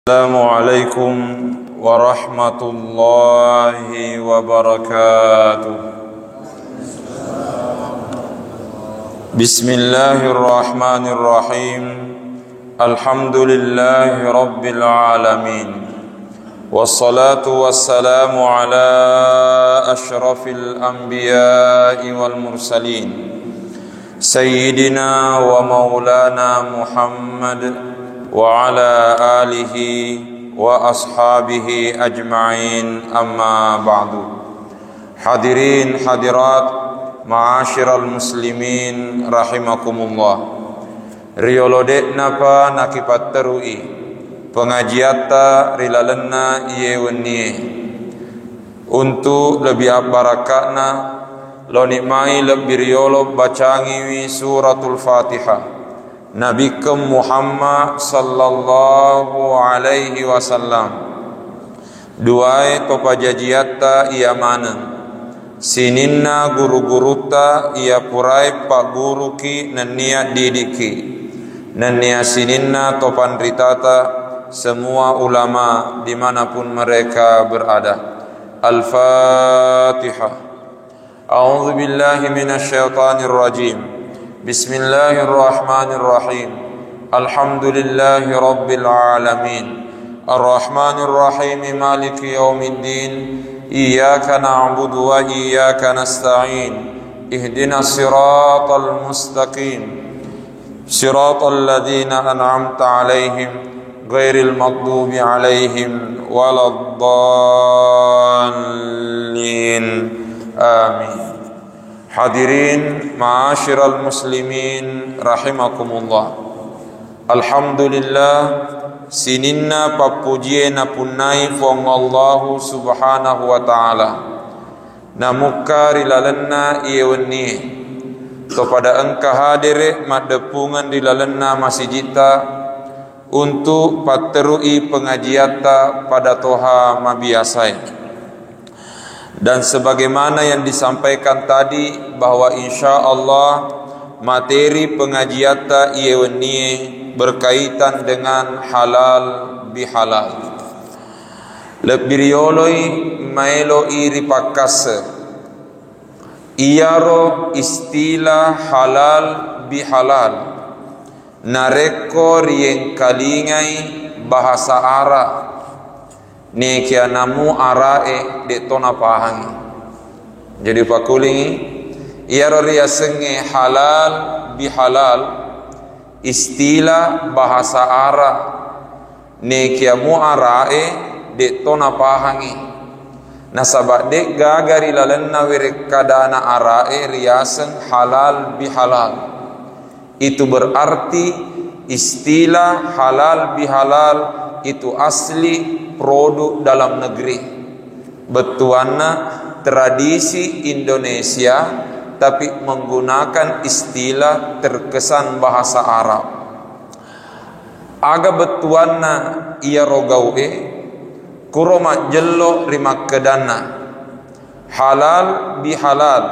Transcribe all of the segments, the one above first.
Assalamualaikum warahmatullahi wabarakatuh. Bismillahirrahmanirrahim. Alhamdulillahi rabbil alamin. Wassalatu wassalamu ala asyrafil anbiya'i wal mursalin, Sayyidina wa maulana Muhammad wa ala alihi wa ashabihi ajma'in, amma ba'du. Hadirin hadirat ma'asyiral muslimin rahimakumullah. Riolodek napa nakipat terui pengajiata rilalenna iye wennie untuk lebih barakatna lo nikmai lebih riolo bacangi suratul Fatihah Nabi Muhammad sallallahu alaihi wasallam. Duai pepajajiata ia mana sininna guru-guruta ia purai pak guru ki nenia didiki nenia sininna topan ritata semua ulama dimanapun mereka berada. Al-Fatihah. A'udzu billahi minasyaitonir rajim. Bismillahirrahmanirrahim. Alhamdulillahi rabbil alamin. Ar-Rahmanir Rahim, Maliki yaumiddin. Iyyaka na'budu wa iyyaka nasta'in. Ihdinas siratal mustaqim. Siratal ladzina an'amta 'alaihim ghairil maghdubi 'alaihim waladdallin. Amin. Hadirin ma'asyiral muslimin rahimakumullah. Alhamdulillah sininna papujiena punnai fong Allahu subhanahu wa ta'ala. Namuka rilalenna iyewenni kepada engkau hadire madepungan rilalenna masjidita untuk paterui pengajiata pada toha mabiasai. Dan sebagaimana yang disampaikan tadi bahwa insya Allah materi pengajiata iyewennie berkaitan dengan halal bihalal. Lebih rioloi maelo iri pakase iaro istilah halal bihalal nareko rien kalingai bahasa Arab ni kia namu arae de tona pahangi. Jadi pakulingi iaro ria senge halal bihalal istilah bahasa Arab ni kia mu arae de tona pahangi. Nasabak de gagari lalenna wire kadana arae riasen halal bihalal. Itu berarti istilah halal bihalal itu asli produk dalam negeri, betuanna tradisi Indonesia tapi menggunakan istilah terkesan bahasa Arab. Aga betuanna ia rogaue kuroma jello rimak kedana. Halal bihalal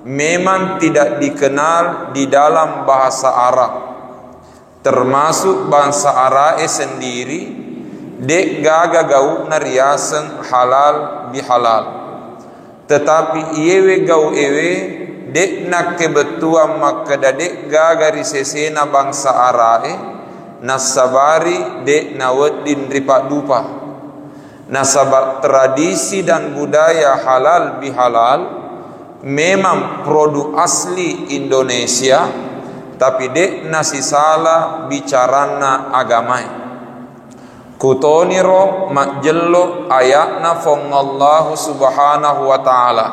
memang tidak dikenal di dalam bahasa Arab, termasuk bangsa Arab sendiri dek gaga gau nariasen halal bihalal. Tetapi iyewe gau ewe dek nak kebetua maka dek gaga risesena bangsa Arae nasabari dek naweddin ripak dupa. Nasabak tradisi dan budaya halal bihalal memang produk asli Indonesia, tapi dek nasi salah bicarana agamai. Kutoniro makjello ayatna fong Allah subhanahu wa ta'ala.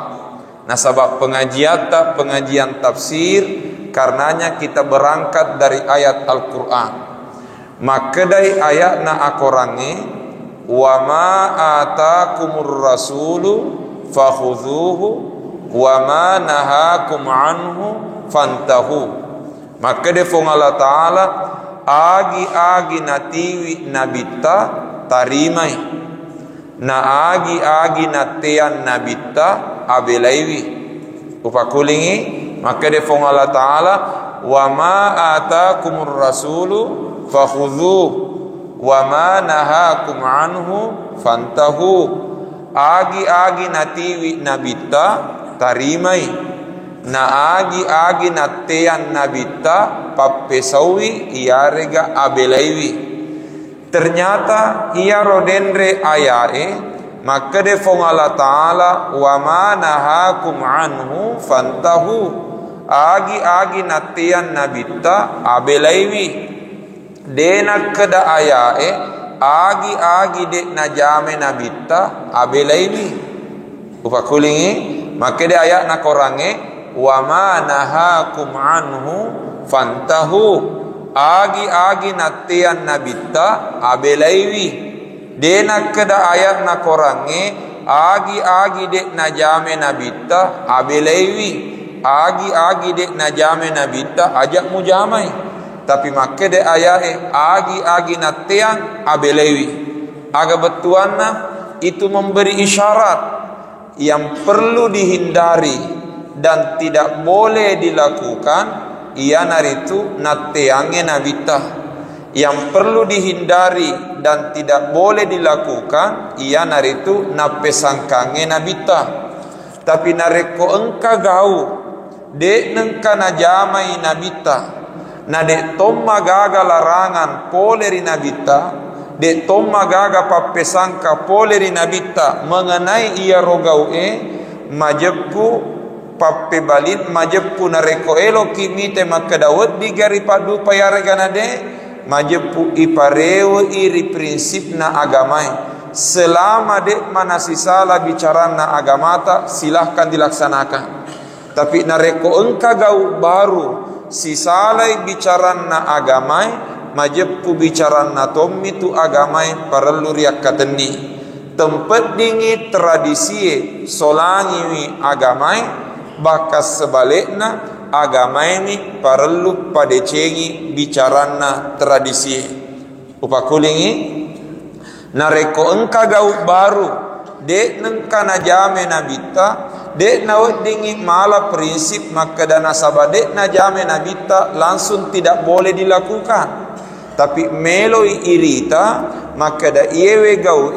Nasabak pengajian tafsir karenanya kita berangkat dari ayat Al-Quran. Maka dari ayatna akorangi wa ma atakumur rasulu fakhudhuhu wa ma nahakum anhu fantahu. Maka dari fong Allah ta'ala agi natiwi nabita tarimai na agi natean nabita abelaiwi upakulingi. Maka de fong Allah Ta'ala wa ma atakumur rasulu fakhudhuh wa ma nahakum anhu fantahu. Agi-agi natiwi nabita tarimai, na agi-agi natean nabita pappesawi iarega abelaiwi. Ternyata ia rodenre ayae maka de fong Allah Ta'ala wa ma nahakum anhu fantahu. Agi-agi natean nabita abelaiwi. Dena keda ayae agi-agi dek najame nabita abelaiwi. Upakulingi maka de ayat nakorange wa ma nahakum anhu fantahu. Agi-agi natean nabita abelaiwi. Dena keda ayat nakorange agi-agi dek najame nabita abelaiwi. Agi-agi dek najame nabita ajak mujamai. Tapi maka de ayae agi-agi natean abelaiwi. Aga betuanna itu memberi isyarat yang perlu dihindari dan tidak boleh dilakukan. Ia naritu nateange nabita. Yang perlu dihindari dan tidak boleh dilakukan. Ia naritu napesangkange nabita. Tapi nareko engka gau dek nengka najamai nabita, na dek tomma gaga larangan poleri nabita, dek tomma gaga pappesangka poleri nabita mengenai ia rogau majepku pappe balin majepku nareko elo kimite makadawat digari padu payaregana de majeppu iparewe iri prinsipna agamai. Selama dek mana sisala bicarana agamata silahkan dilaksanakan. Tapi nareko engka gau baru sisalai bicarana agamai majeppu bicarana tommi tu agamai parellu riak kateni. Tempat dingi tradisi solangi agamai bakas sebalikna agamai ni parellu padecengi bicarana tradisi. Upakulingi nareko engka gau baru dek nengka najame nabita dek nawat dingi mala prinsip maka dana sabadek najame nabita langsung tidak boleh dilakukan. Tapi meloi irita maka da iewe gau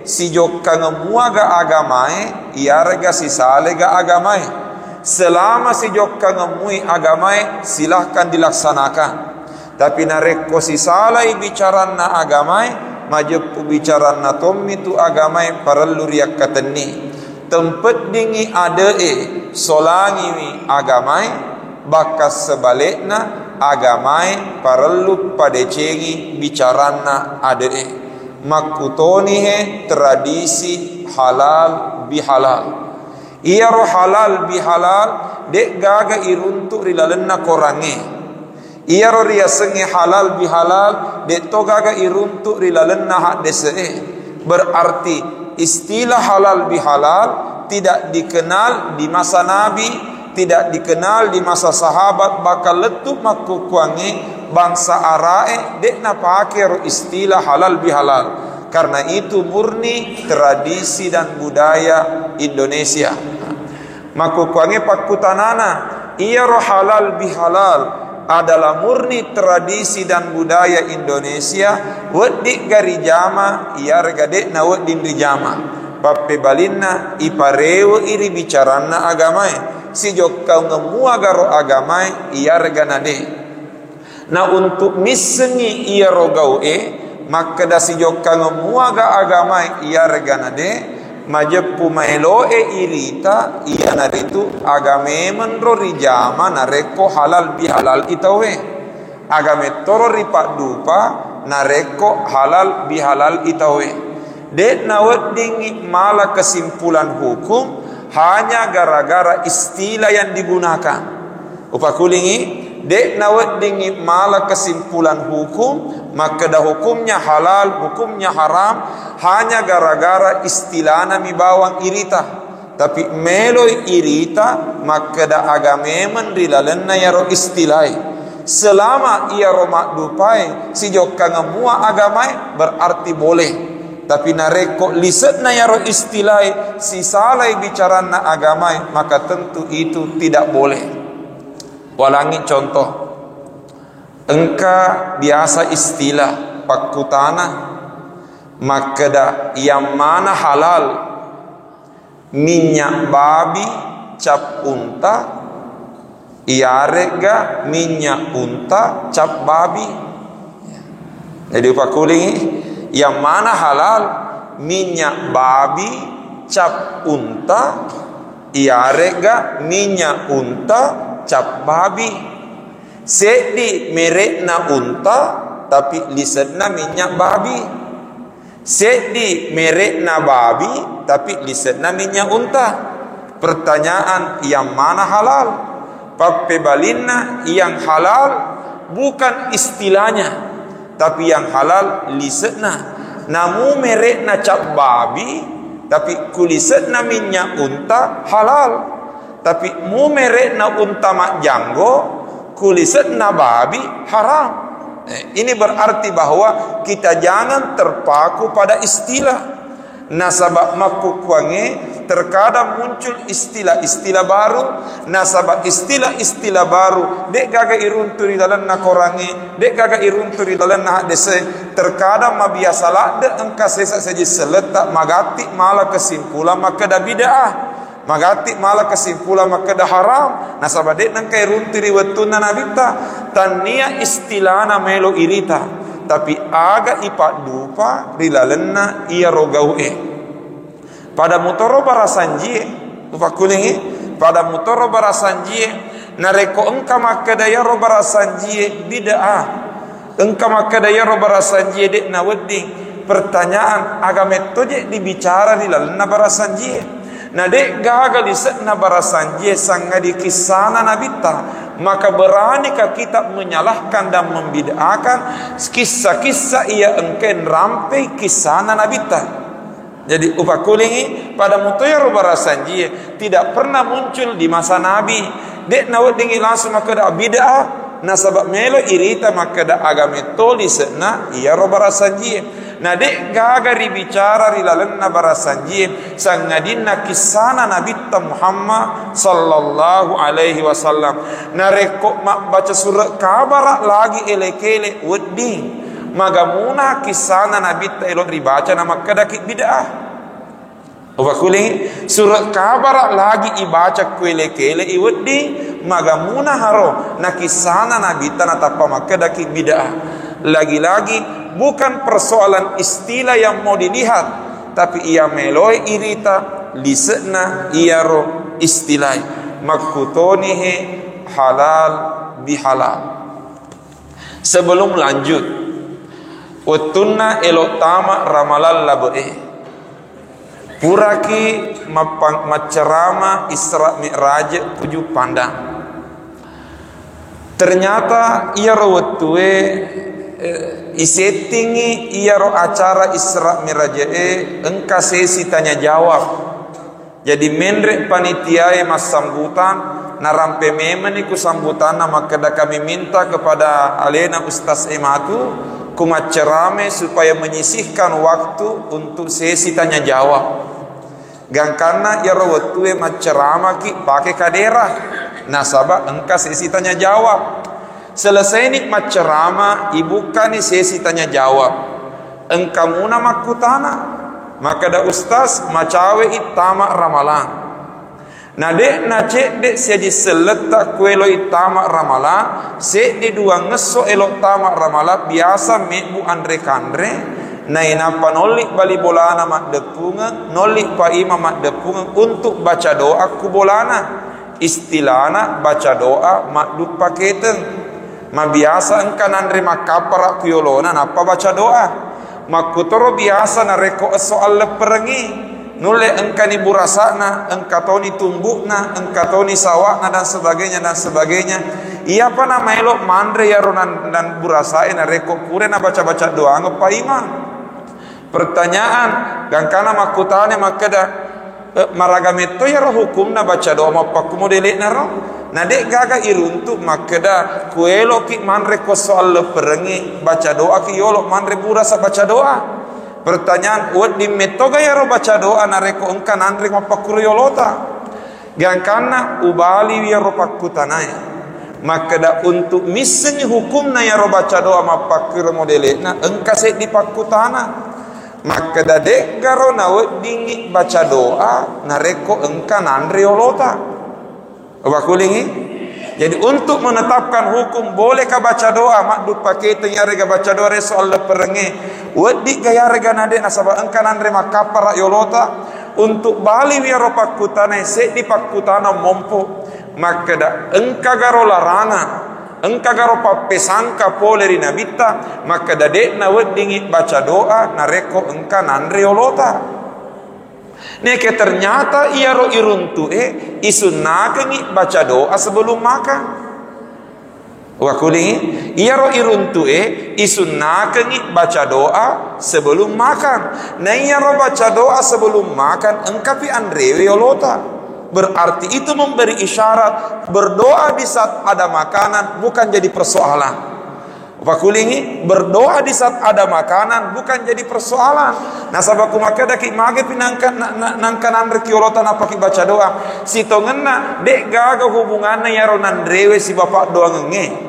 si jokka ngemuaga agamae iarga si salega agamae. Selama si jokka ngemui agamae silahkan dilaksanakan. Tapi nareko si salai bicarana agamae majeppu bicarana tommi tu agamai parellu riak kateni. Tempat dingi ade solangi agamai bakas sebalikna agamai parellu padecengi bicarana ade. Makutoni tradisi halal bihalal. Ia ro halal bihalal dek gaga iruntuk rilalenna korange. Ia ro riasengi halal bihalal de togaga iruntuk rilalenna hak dese. Berarti istilah halal bihalal tidak dikenal di masa Nabi, tidak dikenal di masa sahabat, bakal letup makukuangi bangsa arae dek na pake ro istilah halal bihalal. Karena itu murni tradisi dan budaya Indonesia. Makukuangi pakutanana ia ro halal bihalal adalah murni tradisi dan budaya Indonesia. Wedi gari jama ia regade na wedi jama pappe balinna iparewo iri bicarana agamai si jokka ngemua garo agamai ia reganade. Na untuk misengi ia rogau maka da si jokka ngemua ga agamai ia reganade majeppu maelo irita ia naritu agame menro rijama nareko halal bihalal itawe agame toro ripak dupa nareko halal bihalal itawe dek nawat dingi mala kesimpulan hukum hanya gara-gara istilah yang digunakan. Upakulingi dek nawat dingi mala kesimpulan hukum maka dah hukumnya halal hukumnya haram hanya gara-gara istilahna mi bawang irita. Tapi meloi irita maka dah agame menrilalenna yaro istilai. Selama ia romak dupai si jokka ngemua agamai berarti boleh. Tapi nareko lisetna yaro istilai si salai bicarana agamai maka tentu itu tidak boleh. Walangi contoh engka biasa istilah pakutana makada yang mana halal minyak babi cap unta iarega minyak unta cap babi. Jadi pakuling yang mana halal minyak babi cap unta iarega minyak unta cap babi. Sedi merekna unta tapi lisetna minyak babi. Sedi merekna babi tapi lisetna minyak unta. Pertanyaan, yang mana halal? Pape balinna yang halal bukan istilahnya, tapi yang halal lisetna. Namu merekna cap babi tapi kulisetna minyak unta halal. Tapi mu merekna unta mak janggo kulisetna babi haram. Ini berarti bahwa kita jangan terpaku pada istilah. Nasabak makukwange terkadang muncul istilah-istilah baru. Nasabak istilah-istilah baru dek gaga irunturi dalam nakorangi, dek gaga irunturi dalam nah dese. Terkadang mabiasa lade engka sesa saja seletak magati malah kesimpulan maka dah bid'ah. Magati malah kesimpulan maka dah haram. Nasabak dek nangkai runturi wetuna nabita tania istilahna melo irita. Tapi aga ipak dupa rilalena iya rogaue. Pada mutoro barasanjie, lupa kulingi. Pada mutoro barasanjie, nareko engka makadaya ro barasanjie bid'ah. Engka makadaya ro barasanjie dek na wedding. Pertanyaan agama toje dibicara rilalena barasanjie. Nah dek gagal lisetna barasanjie sanga di kisana nabita. Maka beranikah kita menyalahkan dan membid'ahkan kisah-kisah ia engken rampai kisah nabita. Jadi upakulingi pada mutayar barasanjie tidak pernah muncul di masa Nabi. Dek nawadingi langsung maka dah bid'ah. Nasabak melo irita maka dah agama tolis na ia barasanjie. Nah dek gagari bicara rilalenna barasanjie sangadinna kisana Nabi Muhammad sallallahu alaihi wasallam. Nareko mak baca surat kabar lagi elekele wedi magamuna kisana Nabi elok dibaca nama kadaki bid'ah. Wakuli surat kabar lagi ibaca kuelekele iwedi magamuna haro na kisana Nabi tanah tapa makadaki bid'ah. Lagi-lagi bukan persoalan istilah yang mau dilihat, tapi ia meloi irita lisetna ia ro istilah makutonihe halal bihalal. Sebelum lanjut, utunna elok tama ramalal labe puraki macerama Isra Mi'raj 7 pandang. Ternyata ia ro wetue isettingi iya ro acara Isra Mi'raj engka sesi tanya jawab. Jadi menrek panitia mas sambutan narampe memen iku sambutan maka kami minta kepada alena Ustaz Ematu kumat cerame supaya menyisihkan waktu untuk sesi tanya jawab. Gangkana ya ro wetue macerama ki pakai kaderah nasaba engka sesi tanya jawab. Selesai nikmat ceramah, ibukan ni sesi tanya jawab. Engkamuna makutana, maka da ustaz macawe itama ramalan. Nah dek na cek dek seji seletak kuelo itama ramalan, se di dua ngeso elok tama ramalan biasa mebu andre kandre. Na inapa nolik bali bolana mak depungan, nolik pa ima mak depungan untuk baca doa kubolana. Istilahna baca doa mak duk paketeng. Ma biasa engka nandri makapara kuyolona napa baca doa. Makutoro biasa nareko soal leperengi. Nule engka ni burasana, engka toni tumbukna, engka toni sawakna dan sebagainya dan sebagainya. Iya pa nama elok mandre ya ronan dan burasae nareko pure na baca-baca doa ngapa ima. Pertanyaan gangkana makutane makada maragameto ya roh hukumna baca doa mapa kumodelek na roh. Nah dek gaga iruntuk makada kuelo ki manre ko soal leperengi baca doa ki yolo manre burasa baca doa. Pertanyaan uat di metoga ya ro baca doa nareko engka nandre mapakuru yolota. Gangkana ubali ya ro pakutanaya. Maka da untuk misalnya hukumna ya ro baca doa mapakir modelena engka se di pakutana. Maka da dek garo na dingi baca doa nareko engka nandre olota. Wakulingi. Jadi untuk menetapkan hukum bolehkah baca doa makdut pakai tanya rega baca doa soal perenge wedi gaya rega nade nasaba engka nandre makapara yolota untuk bali wiaro pakutana se di pakutana mompo. Maka da engka garo larangan engka garo pesangka poleri nabita maka da dek na wedingi baca doa nareko engka nandre olota. Neke ternyata ia ro iruntu isunnakengi baca doa sebelum makan. Wakulingi ia ro iruntu isunnakengi baca doa sebelum makan. Nah ia ro baca doa sebelum makan engkapi andrewe olota. Berarti itu memberi isyarat berdoa di saat ada makanan bukan jadi persoalan. Wakulingi berdoa di saat ada makanan bukan jadi persoalan. Nah sabaku maka daki mage pinangkan andre kiolota napa ki baca doa. Sitongenna dek gaga hubunganna ya ro nandrewe si bapak doa ngenge.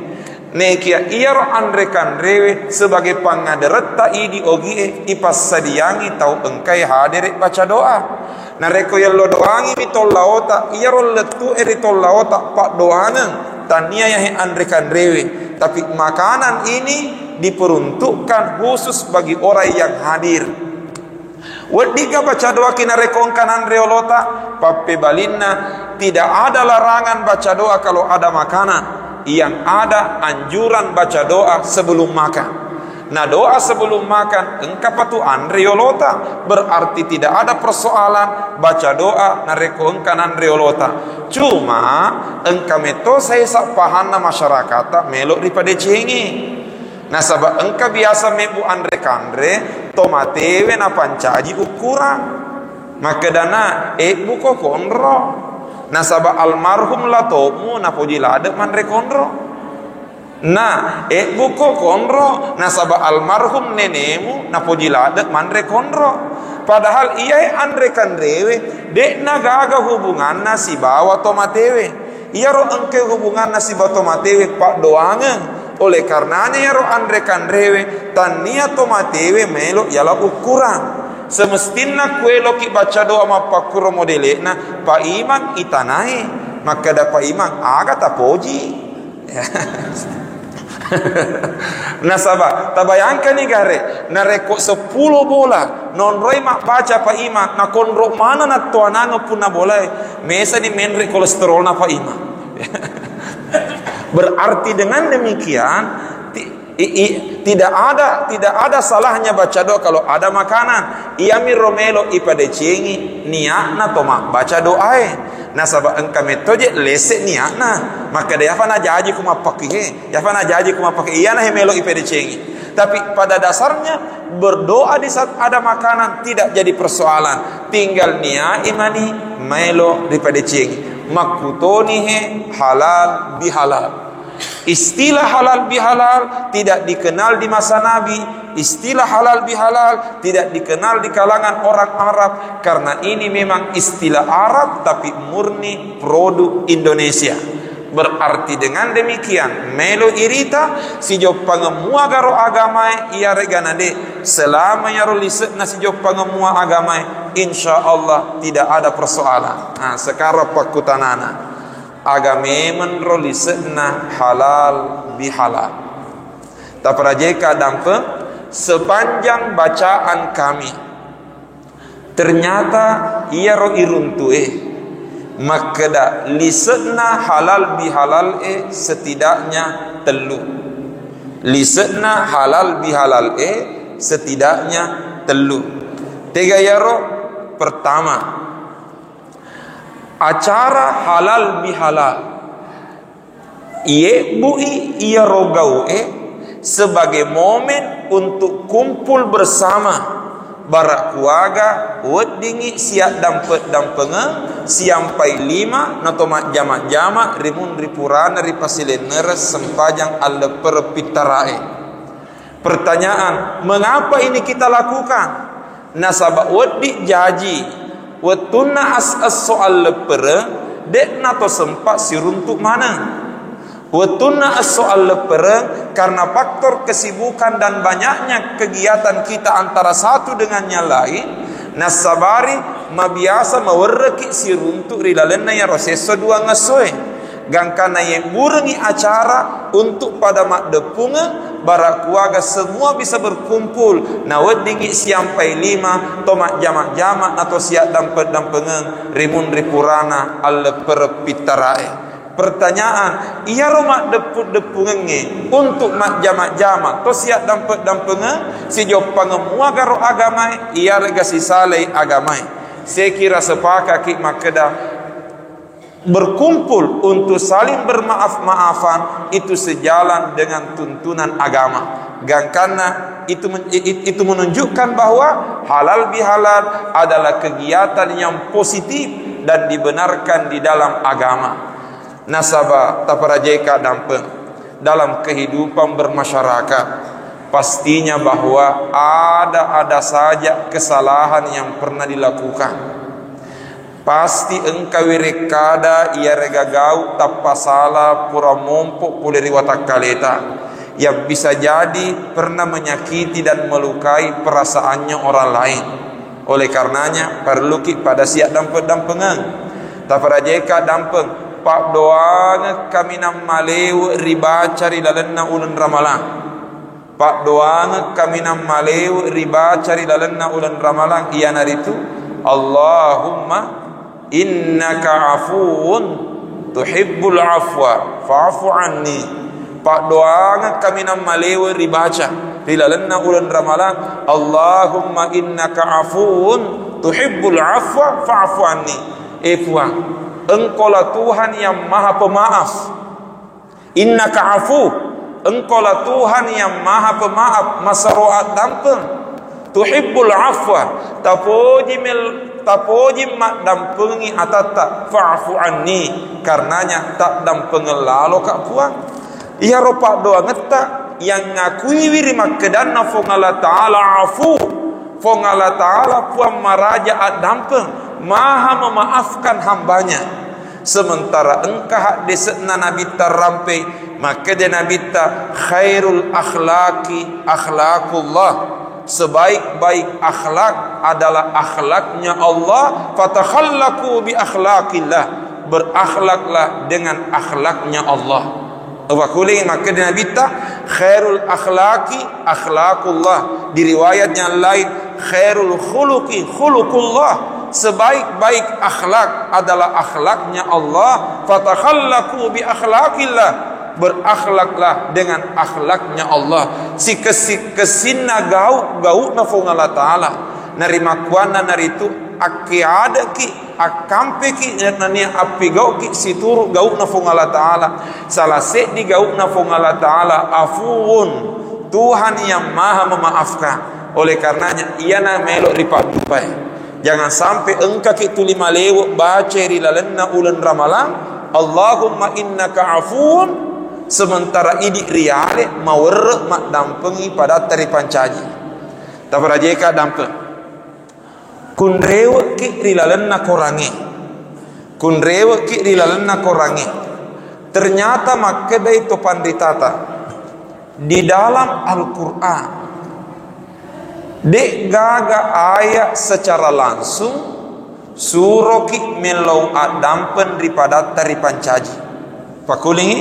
Nekia iya ro andre kandrewe sebagai pangaderetta idi ogie ipas sadiangi tau engkai hadere baca doa. Nareko yallo doangi mitol laota iya ro letu eritol laota pak doaneng tania ya andre kandrewe. Tapi makanan ini diperuntukkan khusus bagi orang yang hadir. Wedika baca doa kina rekongkan andre olota pape balinna tidak ada larangan baca doa kalau ada makanan. Yang ada anjuran baca doa sebelum makan. Nah doa sebelum makan engkau patu andre olota berarti tidak ada persoalan baca doa narekongkan andre olota. Cuma engkau meto saya sak pahana masyarakat melok daripada cengi. Nah sabab engkau biasa mebu andre kandre tomatewe na pancaji ukuran maka dana buko konro. Nah sabab almarhum la tomu na pojilade mandre konro. Nah buko konro na sabab almarhum nenemu na pojilade mandre konro. Padahal ia andre kandrewe dek nagaga hubungan nasi bawa tomatewe. Ia ro engke hubungan nasi bawa tomatewe pak doangen. Oleh karenanya ya ro andre kandrewe tania tomatewe melo yala ukuran. Semestina kue loki baca doa mapakuro modelena pak imam itanai maka da pak imam aga tapoji. Nasaba tabayangkan ni gare nareko 10 bola non roi mak baca pa ima na konro mana na tuanano pun na boleh mesa ni menri kolesterol na pa ima. Berarti dengan demikian tidak ada salahnya baca doa kalau ada makanan. Iami romelo ipade cengi niatna toma baca doae. Nah sabab engka metoje lese niatna maka dia fana jaji kuma pakihe ya fana jaji kuma pakihe iya nah melo ipade cengi. Tapi pada dasarnya berdoa di saat ada makanan tidak jadi persoalan. Tinggal niat imani melo ipade cengi. Makutonihe halal bihalal. Istilah halal bihalal tidak dikenal di masa Nabi. Istilah halal bihalal tidak dikenal di kalangan orang Arab. Karena ini memang istilah Arab tapi murni produk Indonesia. Berarti dengan demikian melo irita si jo pangemua garo agama ia reganade selama ya rolisek na si jo pangemua agama insyaallah tidak ada persoalan. Nah sekarang pakutanana agame menrolisena halal bihalal. Taprajeka dampe sepanjang bacaan kami ternyata ia ro iruntue maka da lisetna halal bihalal setidaknya telu. Lisetna halal bihalal setidaknya telu. Tiga yaro pertama acara halal bihalal iye bui iya rogau sebagai momen untuk kumpul bersama barak keluarga wedingi siap dampet dampenga siampai 5 natomat jamak-jamak rimun ripurana ripasilener sempajang alle perpitarae. Pertanyaan, mengapa ini kita lakukan? Nasabak wedi jaji wetuna as soal lepere dek nato sempat siruntuk mana Wetuna soal lepereng karena faktor kesibukan dan banyaknya kegiatan kita antara satu dengan yang lain. Nasabari mabiasa mawerreki siruntu rilalena ya roseso dua ngasoe. Gangkana yang burengi acara untuk pada mak depunga bara keluarga semua bisa berkumpul. Na wedingi siampai 5 tomak jamak-jamak atau siap dampet-dampengen rimun ripurana alle perpitarae. Pertanyaan, iya romak deput-depungenge untuk mak jamak-jamak to siap dampet-dampengen si jopang semua garo agamai iya lega si saleh agamai. Saya kira sepakat ki makeda berkumpul untuk saling bermaaf-maafan itu sejalan dengan tuntunan agama. Karena itu menunjukkan bahwa halal bihalal adalah kegiatan yang positif dan dibenarkan di dalam agama. Nasabah taparajeka dampeng dalam kehidupan bermasyarakat, pastinya bahwa ada saja kesalahan yang pernah dilakukan. Pasti engkau rekada ia regagau tappa salah pura mompok puleri watak kaleta yang bisa jadi pernah menyakiti dan melukai perasaannya orang lain. Oleh karenanya perlu pada siap dampengan taparajeka dampeng pak doang kami nam malew riba cari lalenna ulen ramalang. Pak doang kami nam malew riba cari lalenna ulen ramalang. Iya naritu Allahumma innaka afuun tuhibbul afwa fa'fu anni. Pak doang kami nam malew ribaca rilalenna ulen ramalang. Allahumma innaka afuun tuhibbul afwa fa'fu anni. Puang, engkaulah Tuhan yang maha pemaaf. Innaka afu, engkaulah Tuhan yang maha pemaaf, masaroat dampeng. Tuhibbul afwa, tapoji mak dampengi atata fa'fu anni, karenanya tak dampengel lalo kak puang. Iya ropak doa ngeta yang ngakui wiri makedanna fongala ta'ala afu, fongala ta'ala puang maraja at dampeng, maha memaafkan hambanya. Sementara engkah desetna Nabi tarampe maka dia Nabi ta khairul akhlaqi akhlaqullah, sebaik-baik akhlak adalah akhlaknya Allah. Fatakhallaqu bi akhlaqillah, berakhlaklah dengan akhlaknya Allah. Wakuling maka dia Nabi ta khairul akhlaqi akhlaqullah. Di riwayat yang lain khairul khuluqi khuluqullah, sebaik-baik akhlak adalah akhlaknya Allah. Fatakhallaqu bi akhlaqillah, berakhlaklah dengan akhlaknya Allah. Si kesinna gau na fongala taala narima kuana naritu aki ada ki akampe ki nania api gau ki situru gau na fongala taala. Salah se di gau na fongala taala afuun, Tuhan yang maha memaafkan. Oleh karenanya ia na melok ripadupai. Jangan sampai engkau kita lima lewat baca rilalenna ulen ramalang Allahumma innaka afuun, sementara idik riale mawerek mak dampengi pada teri pancaji. Taparajeka dampeng kunrewe ki rilalenna korangi, kunrewe ki rilalenna korangi. Ternyata makeda itu panditata di dalam Al-Quran dek gaga ayat secara langsung suroki melau adampen daripada tari pancaji pakulingi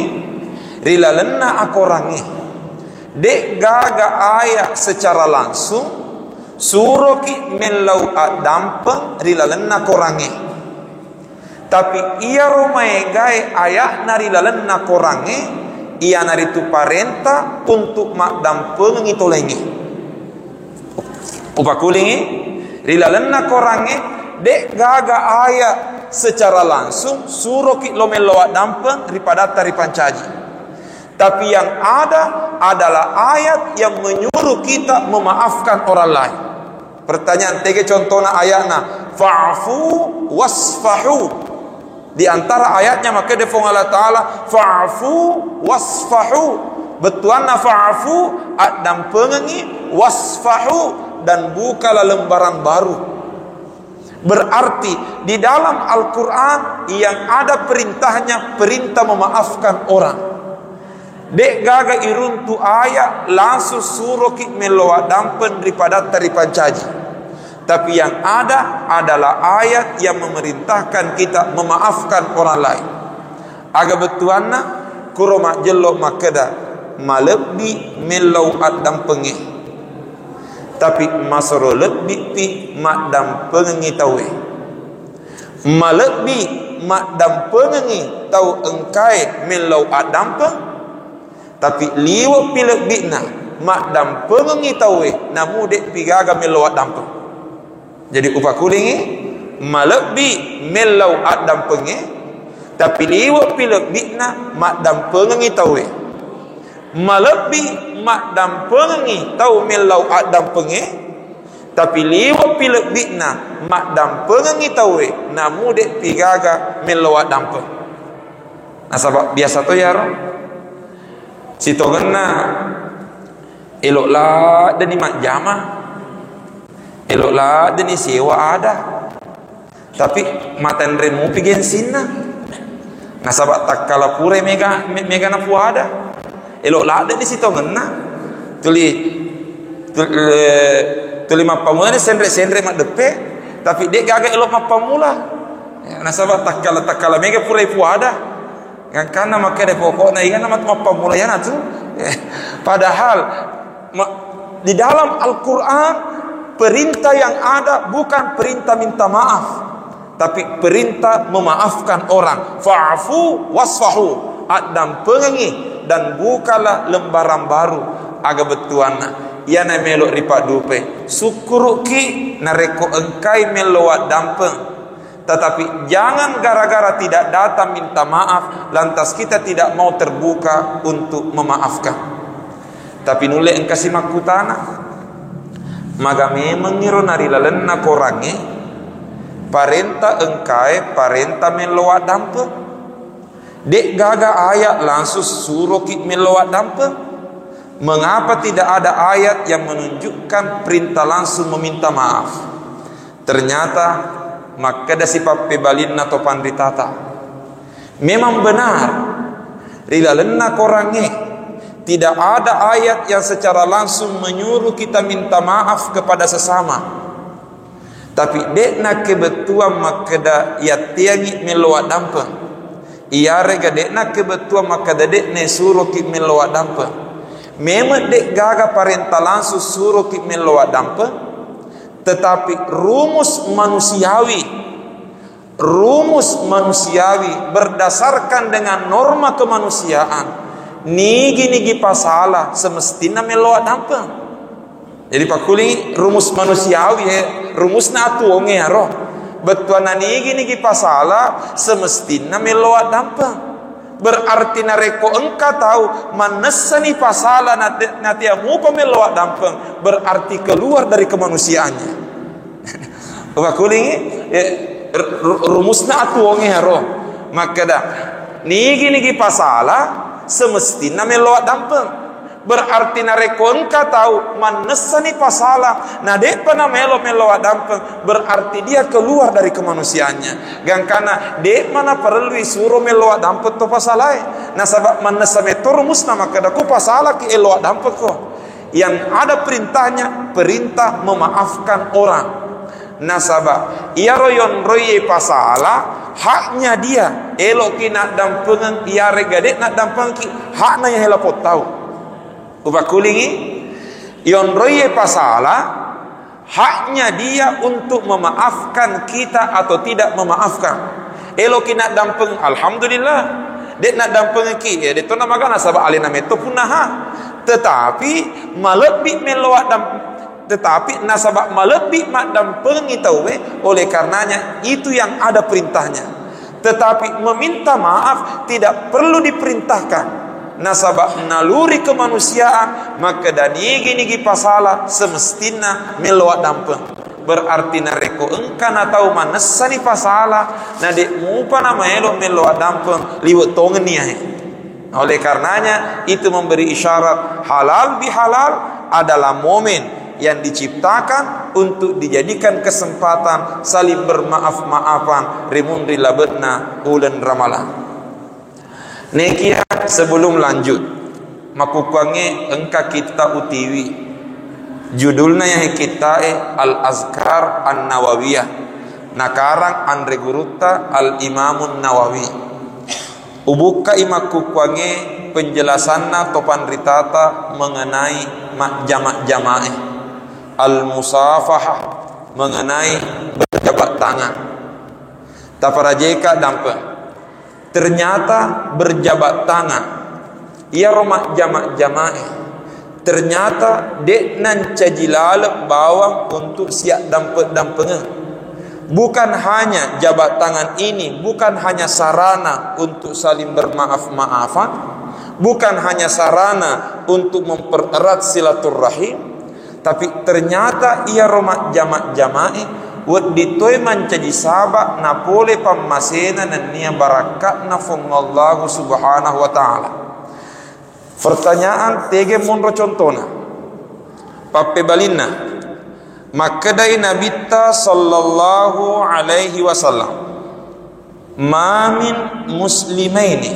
rilalenna akorangi dek gaga ayat secara langsung suroki melau adampen rilalenna korangi, tapi ia romai gai ayat narilalenna korangi ia naritu parenta untuk mak dampengi tolengi upakulingi rilalenna korangi dek gaga ayat secara langsung suruh ki lomeloa dampeng daripada tari pancaji. Tapi yang ada adalah ayat yang menyuruh kita memaafkan orang lain. Pertanyaan tiga contohnya ayatnya fa'fu wasfahu. Di antara ayatnya maka defong Allah Ta'ala fa'fu wasfahu, betuanna fa'fu dampengi wasfahu, dan bukalah lembaran baru. Berarti di dalam Al-Quran yang ada perintahnya perintah memaafkan orang. Dek gaga iruntu ayat langsung suruh ki meloa dampen daripada taripan caji. Tapi yang ada adalah ayat yang memerintahkan kita memaafkan orang lain. Aga betuanna kuroma jelok makeda malebbi melau adam pengi. Tapi masoro lebih pi makdam pengi tawe. Malebbi makdam pengi tau engkai melau adam peng. Tapi liwa pilek bikna makdam pengengi tawe namu dek pigaga melau adam peng. Jadi upah kulingi malebbi melau adam pengi tapi liwa pilek bikna makdam pengengi tawe. Malebbi makdam pengengi tau melau adam pengi tapi liwa pilek bikna makdam pengengi tawe namu dek pigaga melau adam peng. Nah sebab biasa tu ya roh Sito kena eloklah dan mak jamah, eloklah dan sewa ada, tapi matan remu pigen sinna. Nah sahabat tak kala pure mega na puada, eloklah dan sito kena tuli mapamula ni sendre mak depe, tapi dek gaga elok mapamula. Nah sahabat tak kala mega pure puada. Yang karena maka ada pokoknya ikan nama pemulayan itu. Padahal di dalam Al-Quran perintah yang ada bukan perintah minta maaf, tapi perintah memaafkan orang. Fa'fu wasfahu, adam pengengi dan bukalah lembaran baru. Aga betuana ia na melok ripak dupe syukuruki nareko engkai meloat dampeng. Tetapi jangan gara-gara tidak datang minta maaf lantas kita tidak mau terbuka untuk memaafkan. Tapi nule engkau simak kutana maka memang ngiro nari lalen na korangi parenta engkai parenta meloat dampe. Dek gaga ayat langsung suruh ki meloat dampe. Mengapa tidak ada ayat yang menunjukkan perintah langsung meminta maaf? Ternyata maka ada sifat pebalin atau pandritata. Memang benar rila lena korangi tidak ada ayat yang secara langsung menyuruh kita minta maaf kepada sesama. Tapi dekna kebetulan makada yatiangi meloa dampeng. Ia rega dekna kebetulan makada dekne suruh ki meloa dampeng. Memang dek gaga parenta langsung suruh ki meloa dampeng. Tetapi rumus manusiawi berdasarkan dengan norma kemanusiaan nigi pasala semestinya meloa dampeng. Jadi pak kuling rumus manusiawi rumusna atuonge roh betuana nigi pasala semestinya meloa dampeng. Berarti nareko engkau tahu manesani pasala nanti amu meloa dampeng berarti keluar dari kemanusiaannya. Pak kulingi rumusna atuonge haro maka dah nigi pasala semestinya meloa dampeng berarti nareko engkau tahu manesani pasala nade pana meloa dampeng berarti dia keluar dari kemanusiaannya. Gang kana de mana perlu suruh meloa dampeng to pasalai na sabab manesame to rumusna maka dah ku pasala ki eloa dampeng ko yang ada perintahnya perintah memaafkan orang. Nasabah ia royon roye pasala haknya dia eloki nak dampengan ia regadet nak dampengki hakna yang hela pot tahu ubakulingi yon roye pasala haknya dia untuk memaafkan kita atau tidak memaafkan. Eloki nak dampeng alhamdulillah dek nak dampeng ki ya deto nama kana sabab alina meto punaha tetapi malebih meloa tetapi nasabak malebih makdam pengitawe oleh karenanya itu yang ada perintahnya. Tetapi meminta maaf tidak perlu diperintahkan. Nasabak naluri kemanusiaan maka danigi pasala semestinya meloa dampeng. Berarti nareko engkana tahu manesani pasala nade mupa nama elok meloa dampeng liwet tongen niahe. Oleh karenanya itu memberi isyarat halal bihalal adalah momen yang diciptakan untuk dijadikan kesempatan saling bermaaf-maafan rimun rilabetna ulen ramalan. Nekia sebelum lanjut makukuange engka kita utiwi judulna yang kita Al-Azkar An-Nawawiyah nakarang andre guruta Al-Imamun Nawawi ubuka imakukuange penjelasanna topan ritata mengenai jamak-jamaah al-musafahah mengenai berjabat tangan taparajeka dampe ternyata berjabat tangan ia romak jamak-jamaah ternyata dek nan cajilal bawang untuk siap dampe-dampenge. Bukan hanya jabat tangan ini, bukan hanya sarana untuk saling bermaaf-maafan, bukan hanya sarana untuk mempererat silaturrahim, tapi ternyata ia romak jamak-jamaah wad ditoi mancaji sabak na pole pammasena nan nia barakat na fongallahu subhanahu wa ta'ala. Pertanyaan tege monro contona pape balinna makadai nabita sallallahu alaihi wasallam mamin muslimaini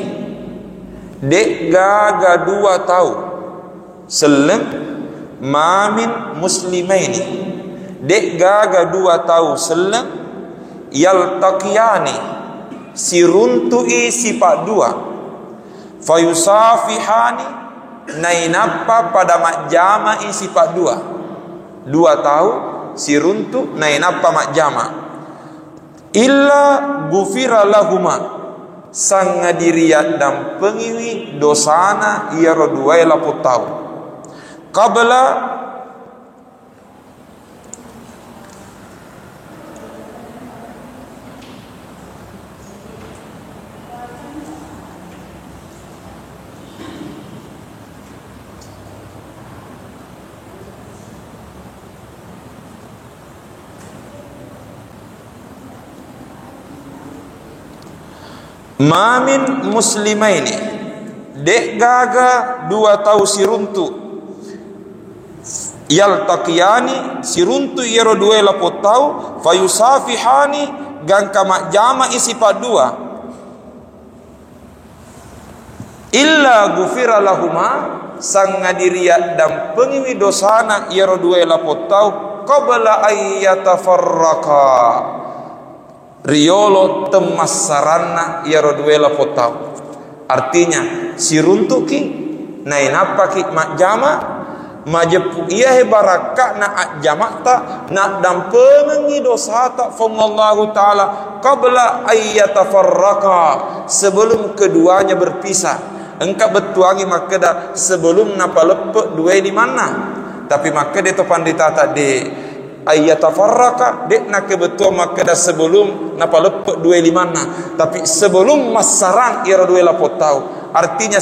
dek gaga dua tahu selem mamin muslimaini dek gaga dua tahu selem yaltaqiyani siruntui sifat dua fayusafihani nainapa pada makjama sifat dua tahu siruntu nainapa makjama illa gufira lahuma sang ngadiriat dan pengiwi dosana ia roduai laput tahu qabla mamin muslimaini dek gaga dua tahu siruntu yaltaqiyani siruntu yero dua lapot tahu fayusafihani gangka makjama isipat dua illa gufira lahuma sang ngadiriat dan pengiwi dosana yero dua lapot tahu qabla ayyatafarraqa riolo temasarana ya roduela potau artinya siruntuki nainapa ki makjama majepu iya he baraka na ajamata na dampengi dosata fongallahu taala qabla ayyatafarraqa sebelum keduanya berpisah engka betuangi makeda sebelum napa lepek dua di mana tapi makeda to pandita de ayyatafarraqa dek nak betul maka dah sebelum napa lepek dua limana tapi sebelum masarang ira dua lapot tahu artinya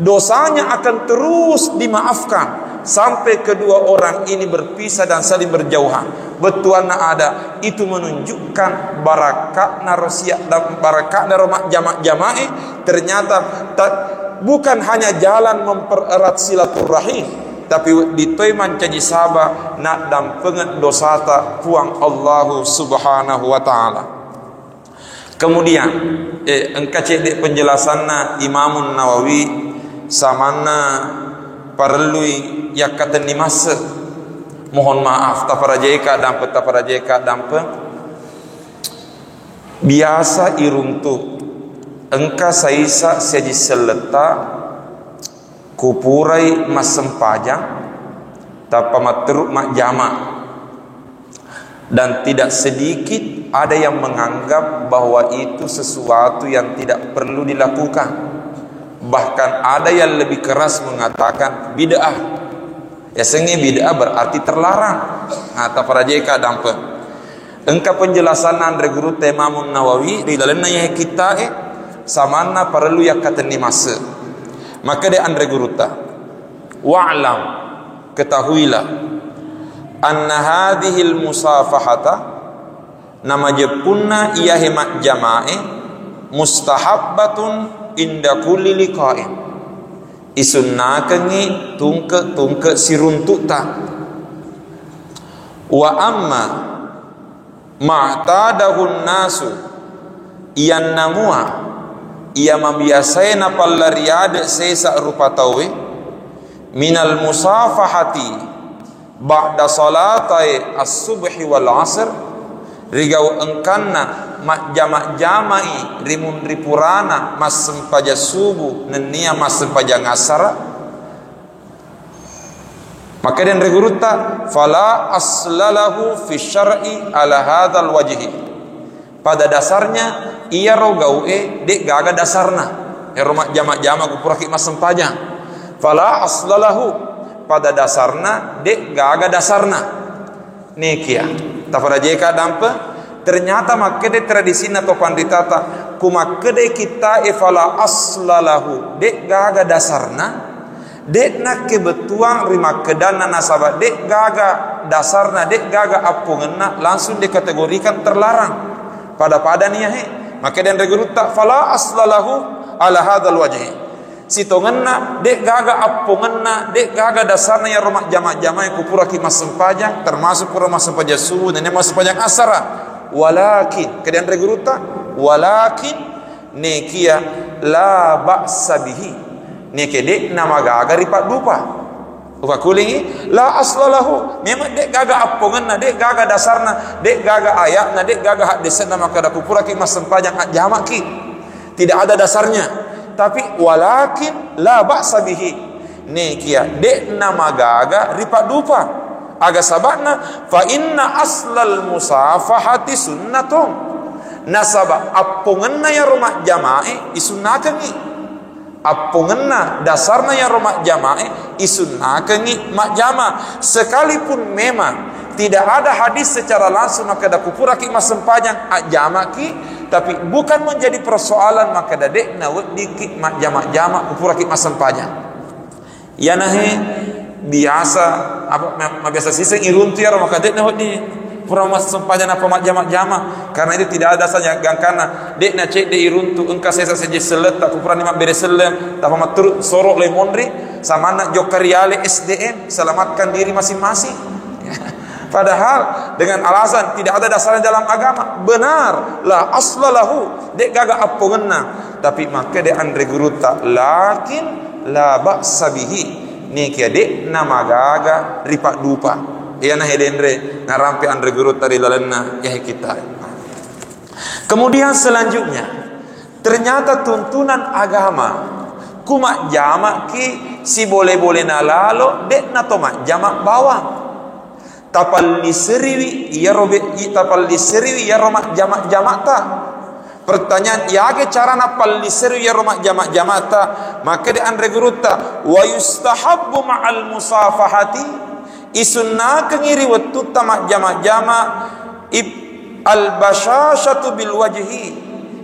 dosanya akan terus dimaafkan sampai kedua orang ini berpisah dan saling berjauhan betuana ada itu menunjukkan barakatna rosia dan barakatna romak jamak-jamaah ternyata bukan hanya jalan mempererat silaturahim tapi ditoi mancaji sabah nak dampengan dosata puang Allah subhanahu wa ta'ala. Kemudian engka cek penjelasanna Imamun Nawawi samana perlui yakatan dimasa mohon maaf taparajeka dampe biasa iruntu engka saisa seji seleta kupurai masempajang tapa materuk makjama dan tidak sedikit ada yang menganggap bahwa itu sesuatu yang tidak perlu dilakukan bahkan ada yang lebih keras mengatakan bid'ah ya sengi bid'ah berarti terlarang atau parajeka dampe engka penjelasan andre guru Imamun Nawawi di dalamnya yang kita samana perlu yakatan ni masa maka dia andre guruta wa'lam ketahuilah anna hadhil musafahata nama jepunna iya hemat jamae mustahabbatun inda kulli liqa'in isunnakangi tungke siruntuta wa amma ma'tadahun nasu iyan namua ia membiasai na pallariade sesa rupa tawe minal musafahati ba'da salatai as-subhi wal asr rigau engkanna jamak jamai rimun ripurana mas sempaja subuh nenia mas sempaja ngasara maka dan reguruta fala aslalahu fi syar'i ala hadzal wajhi. Pada dasarnya ia rogaue dek gaga dasarna rumah jamak-jamak kupuraki mas sempaja fala aslalahu pada dasarna dek gaga dasarna nekia tafara jeka dampe ternyata makede tradisi atau panditata kumakede kita ifala aslalahu dek gaga dasarna dek nak kebetuang rima kedana nasabah dek gaga dasarna dek gaga apungenna langsung dikategorikan terlarang pada niya he maka dan reguruta fala aslalahu ala hadzal wajhi sitongenna dek gaga apungenna dek gaga dasarna ya rumah jamak-jamak yang kupuraki mas sempajang termasuk pura mas sempajang subuh dan mas sempajang asara walakin kedan reguruta walakin nekia la ba'sa bihi neke dek nama gaga ripat dupa upa kulingi la aslalahu memang dek gaga apungenna dek gaga dasarna dek gaga ayatna dek gaga hak desenna maka da kupuraki mas sempajang hak jamak ki tidak ada dasarnya tapi walakin la ba'sa bihi nekia dek nama gaga ripat dupa aga sabana fa inna aslal musafahati sunnatun nasaba apungenna ya rumah jama'i isunnakengi apungenna dasarna ya rumah jama'i isunnakengi mak jama' sekalipun memang tidak ada hadis secara langsung maka da kupuraki mas sempajang jamaki tapi bukan menjadi persoalan maka da dek na dikit mak jama' kupuraki mas sempajang ya nahe biasa apa biasa siseng iruntu ya maka dek na di pura mas sempajang apa mak jama' karena itu tidak ada saja gangkana dek na cek de iruntu engka sesa saja selet tak kupurani mak bere selem tak mak turut sorok le mondri sama nak jokariale SDM selamatkan diri masing-masing padahal dengan alasan tidak ada dasarnya dalam agama benar la aslalahu dek gaga apungenna tapi maka de andre guruta lakin la ba'sa bihi nekia dek nama gaga ripak dupa iya nah hedendre ngarampi andre guruta di lalenna ya kita. Kemudian selanjutnya ternyata tuntunan agama kumak jamak ki si boleh-boleh nalalo dek na tomak jamak bawang tapalli seriwi ya robe tapalli seriwi ya romak jamak ta pertanyaan ya ke cara napalli seriwi ya romak jamak ta maka di andre guruta wa yustahabbu ma'al musafahati isunna kengiri wattu tamak jamak al bashashatu bil wajhi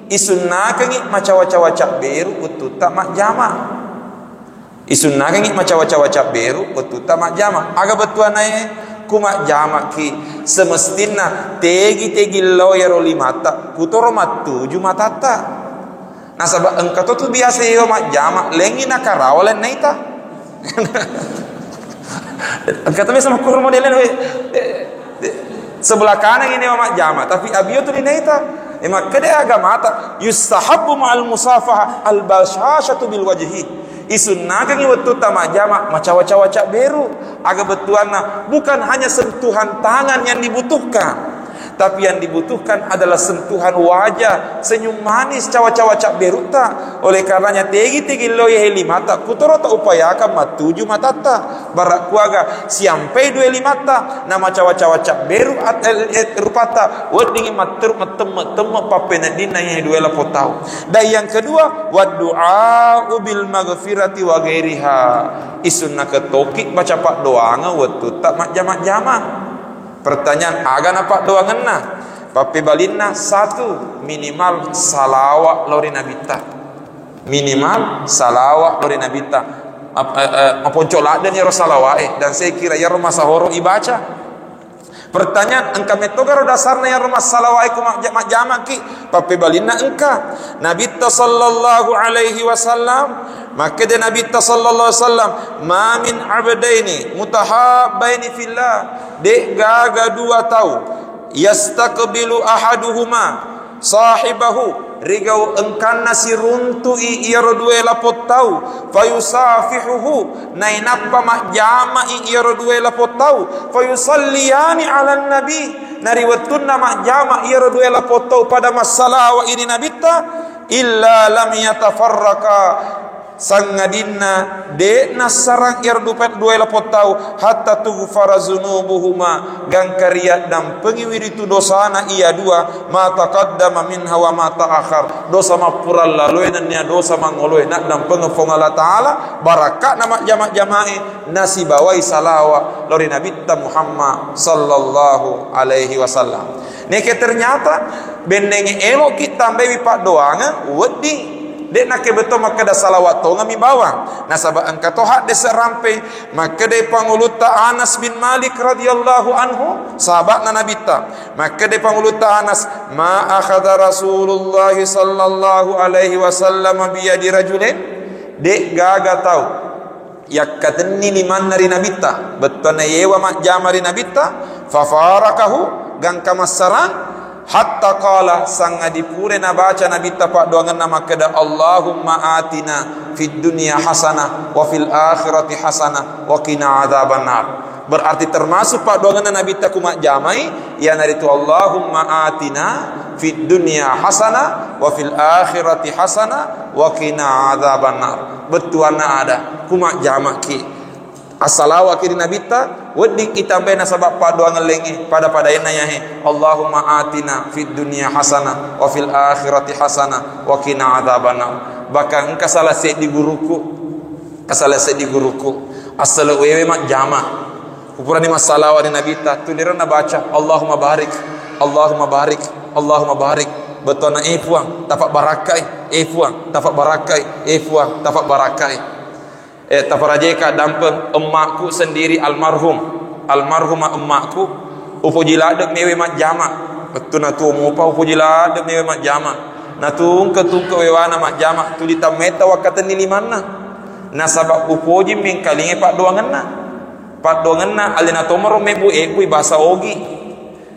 isunna kengi macawa-cawa beru wattu tamak jamak isunna kengi macawa-cawa beru wattu tamak jamak aga betuanae kumak jamak ki semestina tegi loyero limata kutoro matuju matata nasaba engka tu biasa yo mak jamak lengi nakarawalan naita engka tu sama kur modelen sebelah kanan ini mak jamak tapi abiyo tu di naita emak kede agama ta yustahabbu ma'al musafahah al bashashatu bil wajhi isunnakan iwatu tamajama macawa-cawa beru aga betuana bukan hanya sentuhan tangan yang dibutuhkan tapi yang dibutuhkan adalah sentuhan wajah senyum manis cawa-cawa beru ta oleh karenanya tegi loye helimata kutoro ta upayakan matuju matata barak kuaga siampai dua limata nama cawa-cawa beru rupata wadingi matur metem papena dina yang dua la potau dan yang kedua wa du'a bil maghfirati wa ghairiha isunna ketokik baca pak doanga watu tak jamak-jamak. Pertanyaan aga napa doa ngena papi balinna satu minimal salawat lori nabita minimal salawat lori nabita maponcoladen ya salawat dan saya kira ya rumah sahoro ibaca pertanyaan engka metogaro dasarna ya rumah salawat ku mak jamak ki papi balinna engka nabita sallallahu alaihi wasallam maka dia Nabi sallallahu alaihi wasallam ma min abdaini mutahabbaini fillah dek gaga dua tahu yastaqbilu ahaduhuma sahibahu rigau engkana siruntu ia rodue lapotau fayusafihuhu nainappa majama ia rodue lapotau fayusalliyani ala nabi nariwatunna majama ia rodue lapotau pada masalah wa ini nabita illa lam yatafarraka sangadinna de nasarang irdupet dua lapotau hatta tughfara zunubuhuma gangkariat dan pengiwiri tu dosana ia dua ma taqaddama minha wa ma ta'akhir dosa mapural lalu nya dosa mangoloi nak dan pengefong Allah taala barakat nama jamak-jamae nasibawai salawa lori nabi Muhammad sallallahu alaihi wasallam. Neke ternyata bendengi elok kita bebi pak doanga wedi dek nak betul maka dah salawat tu ngami bawa nasabah angka tohat de serampe maka de panguluta Anas bin Malik radhiyallahu anhu sahabat Nabi ta maka de panguluta Anas ma akhadha Rasulullah sallallahu alaihi wasallam bi yadi rajulin dek gaga tahu yakatni liman nari Nabi ta betul na yewa mak jamari Nabi ta fa farakahu gang kamasarang hatta qala sanga dipure na baca nabi tapak doangan nama kada Allahumma atina fid dunya hasanah wa fil akhirati hasanah wa qina adzabannar. Berarti termasuk pak doangan nabi takumak jamai ya naritu Allahumma atina fid dunya hasanah wa fil akhirati hasanah wa qina adzabannar. Betuana ada kumak jamak ki asalawa kiri nabita wedi kita bena sabab padua ngelengi pada ena yahe Allahumma atina fid dunya hasanah wa fil akhirati hasanah wa qina adzabannar. Bahkan engka salah se di guruku asal wewe mak jama ukuran masalah wa nabita tu dirana baca Allahumma barik Allahumma barik Allahumma barik betona puang tapak barakai puang tapak barakai puang tapak barakai tafarajeka dampeng emakku sendiri almarhumah emakku upojiladek mewe mak jama betul natu mupa upojiladek mewe mak jama natu ketung kewewana mak jama tu ditameta wakatan ni mana nasabak upoji mingkalinge pak doanganna alina tomaro mebu bahasa ogi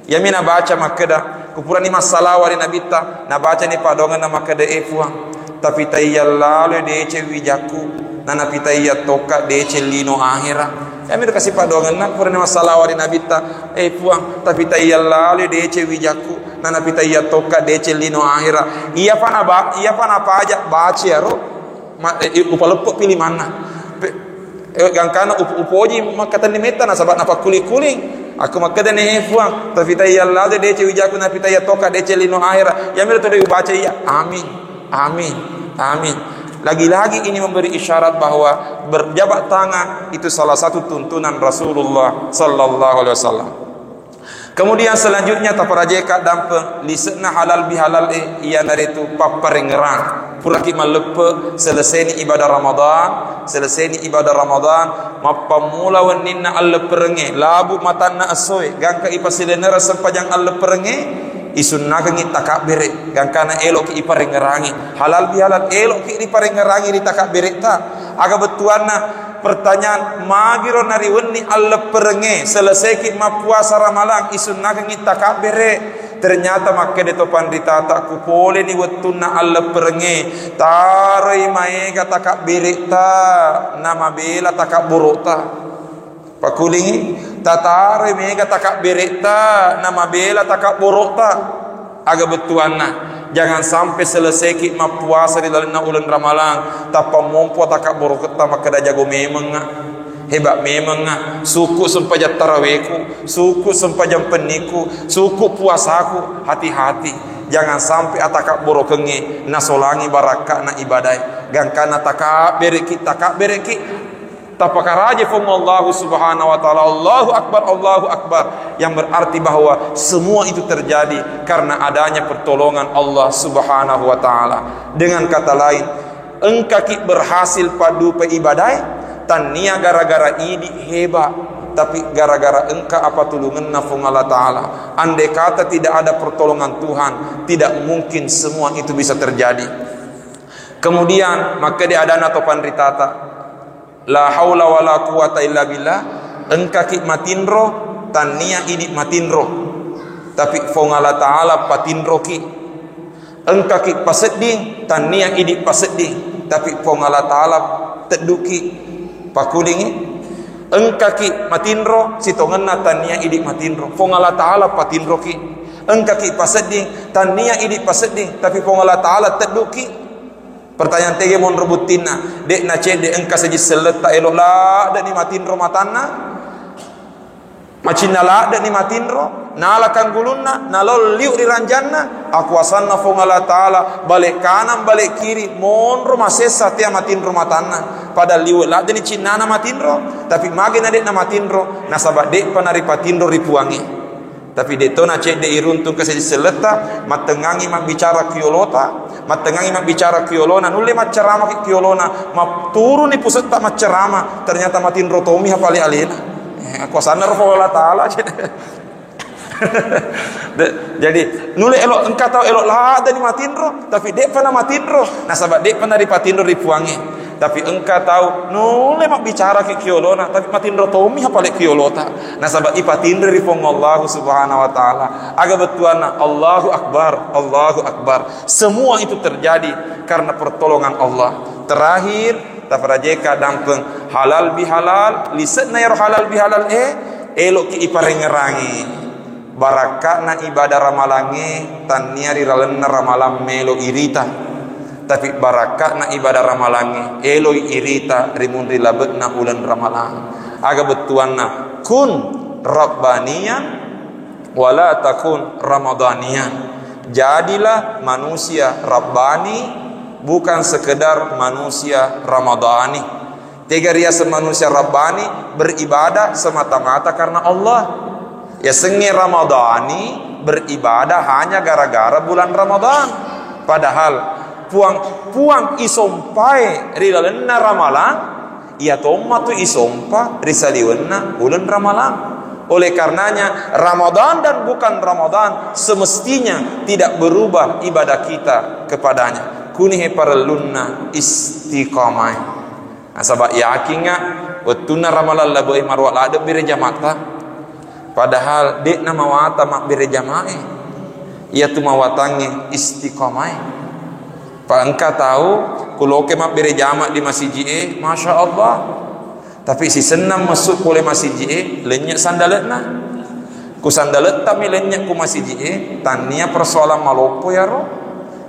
yamina baca makeda kupurani masalah wari nabita na baca ni pak doanganna makeda fuang tapi tayyallale de cewijaku nana pita iya toka de celino akhira kami kasih padoangan nak purana masalah wari nabita puang tapi ta iya lalu de cewijaku nana pita iya toka de celino akhira iya pana apa aja baca ya ro upalepok pilih mana gangkana upoji makatan ni meta na sabat napa kuling aku makada ne puang tapi ta iya lalu de cewijaku nana pita iya toka de celino akhira ya mira tu de baca iya amin. Lagi-lagi ini memberi isyarat bahwa berjabat tangan itu salah satu tuntunan Rasulullah sallallahu alaihi wasallam. Kemudian selanjutnya taparajeka dampeng lisna halal bihalal ia naritu paparengerang puraki malepe selesai ibadah Ramadan mapamula waninna alle perenge labu matanna asoy gangka ipasilenera sempajang alle perenge isunna kangi takabere gangkana elok ki iparengerangi halal bihalal elok ki iparengerangi di takabere ta aga betuanna pertanyaan magiro nari wenni alle perenge selesai ki mapuasa ramalang isunna kangi takabere ternyata makke de topan ditata ku pole ni wetunna alle perenge taroi maega takabere ta nama bela takaburota pakulingi tatare mega takak bereta nama bela takak borota aga betuanna jangan sampai selesai ki mapuasa di dalam ulan ramalang tapa mompo takak boroketa maka da jago memang hebat memang suku sempajat taraweku suku sempajam peniku suku puasaku hati-hati jangan sampai atakak borokenge nasolangi baraka na ibadah gangkana takak bereki tapakaraje fung Allah subhanahu wa ta'ala Allahu akbar yang berarti bahwa semua itu terjadi karena adanya pertolongan Allah subhanahu wa ta'ala. Dengan kata lain engkaki berhasil padu peibadai tania gara-gara idi hebat tapi gara-gara engka apa tulungan nafung Allah ta'ala. Andai kata tidak ada pertolongan Tuhan tidak mungkin semua itu bisa terjadi. Kemudian maka dia ada natopan ritata la haula wala quwata illa billah engka ki matinro tania ini matinro tapi fong Allah taala patinro ki engka ki paseding tania idik paseding tapi pong Allah Taala teduki pakulingi engka ki matinro sitonganna tania idik matinro pong Allah Taala patinro ki engka ki paseding tania idik paseding tapi pong Allah Taala teduki. Pertanyaan tege mon rebutina dek na cede engka saji seleta elok la dak ni matinro matanna macina la dak ni matinro nala kanggulunna nalol liu di ranjanna aku asanna fong Allah Taala balik kanan balik kiri mon rumah sesa tia matinro matanna pada liu la dak ni cinana matinro tapi mage na dek na matinro nasabak dek panari patinro ripuangi tapi dek to na cede iruntung ke saji seleta matengangi mak bicara kiolota matengangi mak bicara kiolona nulle mak cerama ki kiolona mak turun ni pusat tak mak cerama ternyata matin rotomi hapali alina aku sana roh Allah Taala jadi nulle elok engkau tahu elok lah ada ni matin roh tapi dek pernah matin roh nasabak dek pernah dipatin roh ripuangi tapi engkau tahu nulle mak bicara ki kiolona tapi matin rotomi hapali kiolota nasabak ipatin roh ripong Allah Subhanahu wa taala aga betuana Allahu akbar semua itu terjadi karena pertolongan Allah. Terakhir tafrajeka dampeng halal bihalal lisetna ya halal bihalal elok ki iparengerangi barakatna ibadah ramalange taniari ralenna ramalam melo irita tapi barakatna ibadah ramalange elo irita rimun rilabetna ulan ramalang aga betuanna kun rabbaniyan wala takun ramadaniyan jadilah manusia rabbani bukan sekedar manusia ramadhani. Tiga riasa manusia rabbani beribadah semata-mata karena Allah. Ya sengi ramadhani beribadah hanya gara-gara bulan Ramadan. Padahal puang isompai rilalena ramalan ia tomatu isompa risaliwenna bulan Ramalan. Oleh karenanya Ramadan dan bukan Ramadan semestinya tidak berubah ibadah kita kepadanya. Kunihe paralunna istiqamah. Asaba yakinga wattuna ramalan la boy marwa la de bire jamata. Padahal dek nama wata mak bire jamae. Ia tu mawatange istiqamah. Pak engkau tahu kuloke mak bire jama di masjid Masya Allah. Tapi si senam masuk oleh masjid lenyek sandaletna. Ku sandalet tapi lenyek ku masjid tania persoalan malopo ya roh.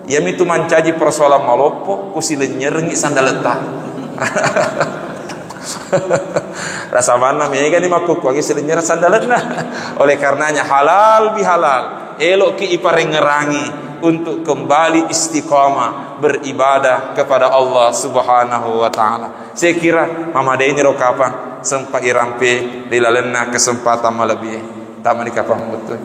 Ya mitu mancaji persoalan malopo ku si lenyek rengi sandaleta. Rasa mana mi kan dimakuk lagi si lenyek sandaletna. Oleh karenanya halal bihalal elok ki iparengerangi untuk kembali istiqamah beribadah kepada Allah Subhanahu wa taala. Saya kira mama ini rokapan sempat irampe dilalena kesempatan malebih tak menikapan betul.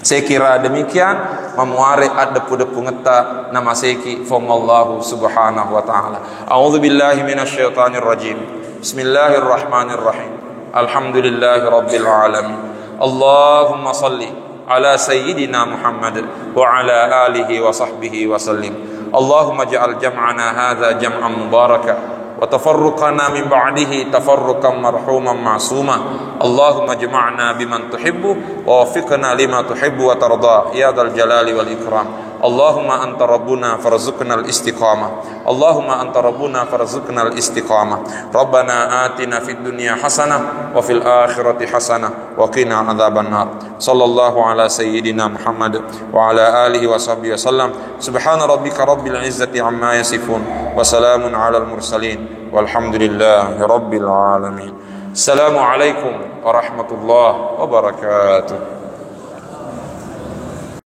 Saya kira demikian memuare depu-depu ngeta nama seki fong Allah Subhanahu wa taala. A'udzubillahi minasyaitonir rajim. Bismillahirrahmanirrahim. Alhamdulillahirabbil alamin. Allahumma shalli ala sayyidina Muhammad wa ala alihi wa sahbihi wa sallim. Allahumma ja'al jam'ana hadha jam'an mubaraka wa tafarruqana min ba'dihi tafarruqan marhuman ma'suma. Allahumma jama'na biman tuhibbu wa wafiqna lima tuhibbu wa tarda ya dzal jalali wal ikram. Allahumma anta rabbuna farzuqna al-istiqamah. Allahumma anta rabbuna farzuqna al-istiqamah. Rabbana atina fid dunya hasanah wa fil akhirati hasanah wa qina adzaban nar. Sallallahu ala sayyidina Muhammad wa ala alihi wa sahbihi wasallam. Subhana rabbika rabbil izzati amma yasifun wa salamun ala al-mursalin walhamdulillahi rabbil alamin. Assalamualaikum warahmatullahi wabarakatuh.